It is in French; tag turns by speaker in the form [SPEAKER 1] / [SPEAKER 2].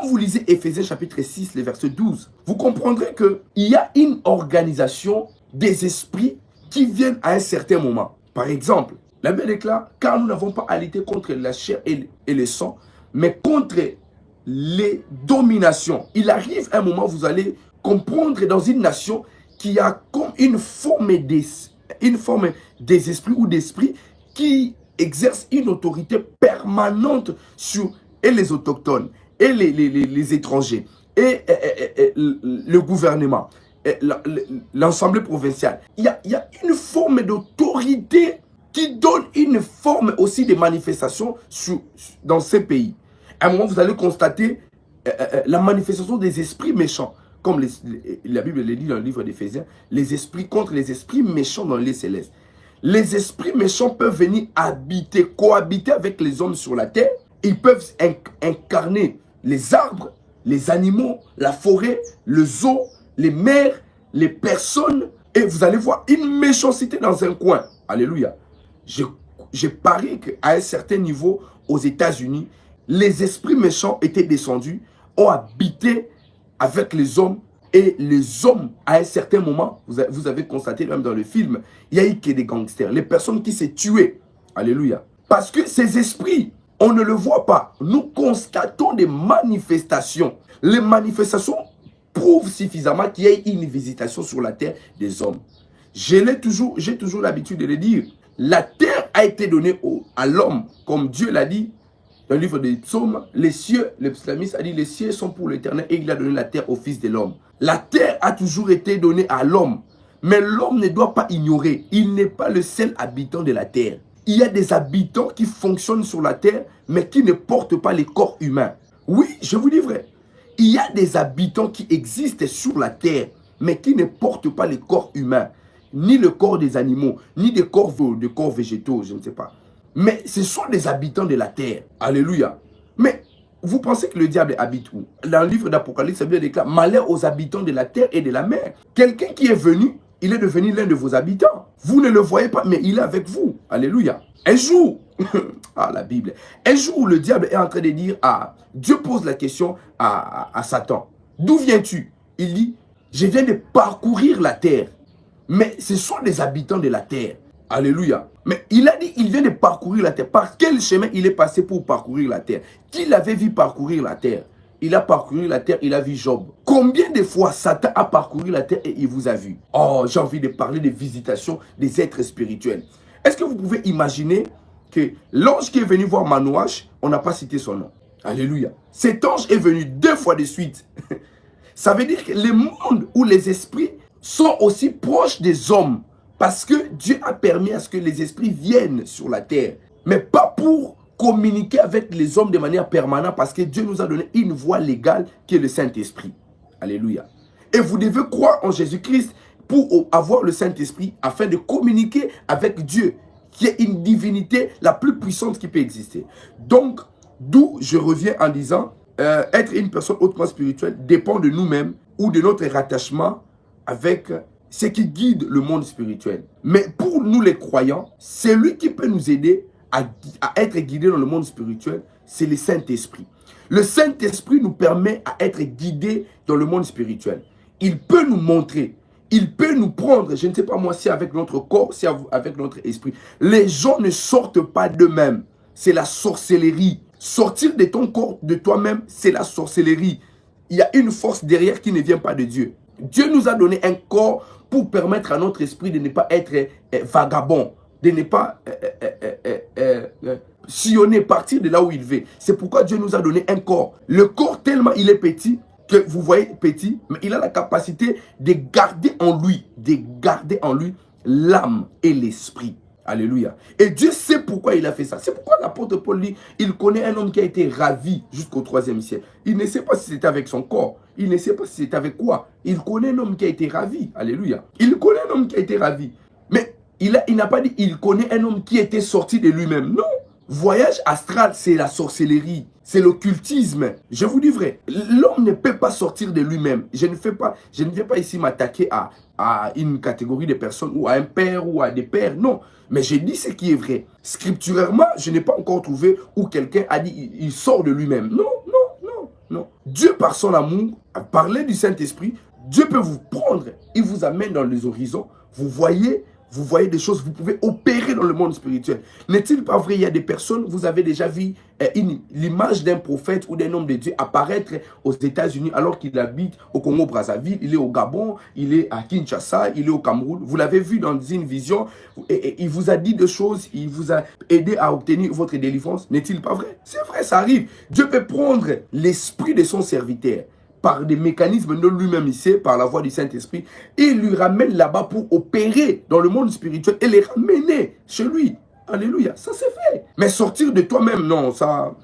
[SPEAKER 1] Quand vous lisez Éphésiens chapitre 6, le verset 12, vous comprendrez qu'il y a une organisation des esprits qui viennent à un certain moment. Par exemple, la Bible déclare, car nous n'avons pas à lutter contre la chair et le sang, mais contre les dominations. Il arrive un moment, vous allez comprendre dans une nation qu'il y a comme une forme des esprits ou d'esprits qui exercent une autorité permanente sur et les autochtones, et les étrangers, et le gouvernement, l'Assemblée provinciale. Il y a une forme d'autorité qui donne une forme aussi de manifestation dans ces pays. À un moment, vous allez constater la manifestation des esprits méchants. Comme la Bible le dit dans le livre d'Éphésiens, les esprits contre les esprits méchants dans les célestes. Les esprits méchants peuvent venir habiter, cohabiter avec les hommes sur la terre. Ils peuvent incarner les arbres, les animaux, la forêt, le zoo, les mers, les personnes. Et vous allez voir une méchanceté dans un coin. Alléluia. Je parie qu'à un certain niveau, aux États-Unis, les esprits méchants étaient descendus, ont habité avec les hommes. Et les hommes, à un certain moment, vous avez constaté même dans le film, il y a eu que des gangsters, les personnes qui s'est tuées. Alléluia. Parce que ces esprits, on ne le voit pas. Nous constatons des manifestations. Les manifestations prouvent suffisamment qu'il y a une visitation sur la terre des hommes. J'ai toujours l'habitude de le dire. La terre a été donnée à l'homme, comme Dieu l'a dit dans le livre des Psaumes. Les cieux, le psalmiste a dit, les cieux sont pour l'Éternel et il a donné la terre au Fils de l'homme. La terre a toujours été donnée à l'homme. Mais l'homme ne doit pas ignorer. Il n'est pas le seul habitant de la terre. Il y a des habitants qui fonctionnent sur la terre, mais qui ne portent pas les corps humains. Oui, je vous dis vrai. Il y a des habitants qui existent sur la terre, mais qui ne portent pas les corps humains. Ni le corps des animaux, ni des corps végétaux, je ne sais pas. Mais ce sont des habitants de la terre. Alléluia. Mais vous pensez que le diable habite où? Dans le livre d'Apocalypse, ça déclare malheur aux habitants de la terre et de la mer. Quelqu'un qui est venu, il est devenu l'un de vos habitants. Vous ne le voyez pas, mais il est avec vous. Alléluia. Un jour, la Bible, un jour, le diable est en train de dire, Dieu pose la question à Satan. D'où viens-tu? Il dit, je viens de parcourir la terre. Mais ce sont des habitants de la terre. Alléluia. Mais il a dit, il vient de parcourir la terre. Par quel chemin il est passé pour parcourir la terre? Qui l'avait vu parcourir la terre? Il a parcouru la terre, il a vu Job. Combien de fois Satan a parcouru la terre et il vous a vu? Oh, j'ai envie de parler de visitation des êtres spirituels. Est-ce que vous pouvez imaginer que l'ange qui est venu voir Manoach, on n'a pas cité son nom? Alléluia. Cet ange est venu 2 fois de suite. Ça veut dire que le monde où les esprits sont aussi proches des hommes. Parce que Dieu a permis à ce que les esprits viennent sur la terre. Mais pas pour communiquer avec les hommes de manière permanente. Parce que Dieu nous a donné une voie légale qui est le Saint-Esprit. Alléluia. Et vous devez croire en Jésus-Christ pour avoir le Saint-Esprit afin de communiquer avec Dieu, qui est une divinité la plus puissante qui peut exister. Donc, d'où je reviens en disant, être une personne hautement spirituelle dépend de nous-mêmes ou de notre rattachement avec ce qui guide le monde spirituel. Mais pour nous les croyants, celui qui peut nous aider à être guidés dans le monde spirituel, c'est le Saint-Esprit. Le Saint-Esprit nous permet à être guidés dans le monde spirituel. Il peut nous montrer, il peut nous prendre, je ne sais pas moi, si avec notre corps, si avec notre esprit. Les gens ne sortent pas d'eux-mêmes. C'est la sorcellerie. Sortir de ton corps, de toi-même, c'est la sorcellerie. Il y a une force derrière qui ne vient pas de Dieu. Dieu nous a donné un corps pour permettre à notre esprit de ne pas être vagabond, de ne pas sillonner, partir de là où il veut. C'est pourquoi Dieu nous a donné un corps. Le corps, tellement il est petit, que vous voyez petit, mais il a la capacité de garder en lui l'âme et l'esprit. Alléluia. Et Dieu sait pourquoi il a fait ça. C'est pourquoi l'apôtre Paul dit, il connaît un homme qui a été ravi jusqu'au 3e siècle. Il ne sait pas si c'était avec son corps. Il ne sait pas si c'était avec quoi. Il connaît un homme qui a été ravi. Alléluia. Il connaît un homme qui a été ravi. Mais il n'a pas dit, il connaît un homme qui était sorti de lui-même. Non. Voyage astral, c'est la sorcellerie. C'est l'occultisme. Je vous dis vrai. L'homme ne peut pas sortir de lui-même. Je ne viens pas ici m'attaquer à une catégorie de personnes ou à un père ou à des pères. Non. Mais j'ai dit ce qui est vrai. Scripturairement, je n'ai pas encore trouvé où quelqu'un a dit il sort de lui-même. Non, non, non. Non. Dieu, par son amour, a parlé du Saint-Esprit. Dieu peut vous prendre, il vous amène dans les horizons. Vous voyez des choses, vous pouvez opérer dans le monde spirituel. N'est-il pas vrai, il y a des personnes, vous avez déjà vu l'image d'un prophète ou d'un homme de Dieu apparaître aux États-Unis alors qu'il habite au Congo-Brazzaville, il est au Gabon, il est à Kinshasa, il est au Cameroun. Vous l'avez vu dans une vision et il vous a dit des choses, il vous a aidé à obtenir votre délivrance. N'est-il pas vrai? C'est vrai, ça arrive. Dieu peut prendre l'esprit de son serviteur par des mécanismes de lui-même ici, par la voix du Saint-Esprit, et il lui ramène là-bas pour opérer dans le monde spirituel et les ramener chez lui. Alléluia, ça c'est fait. Mais sortir de toi-même, non, ça,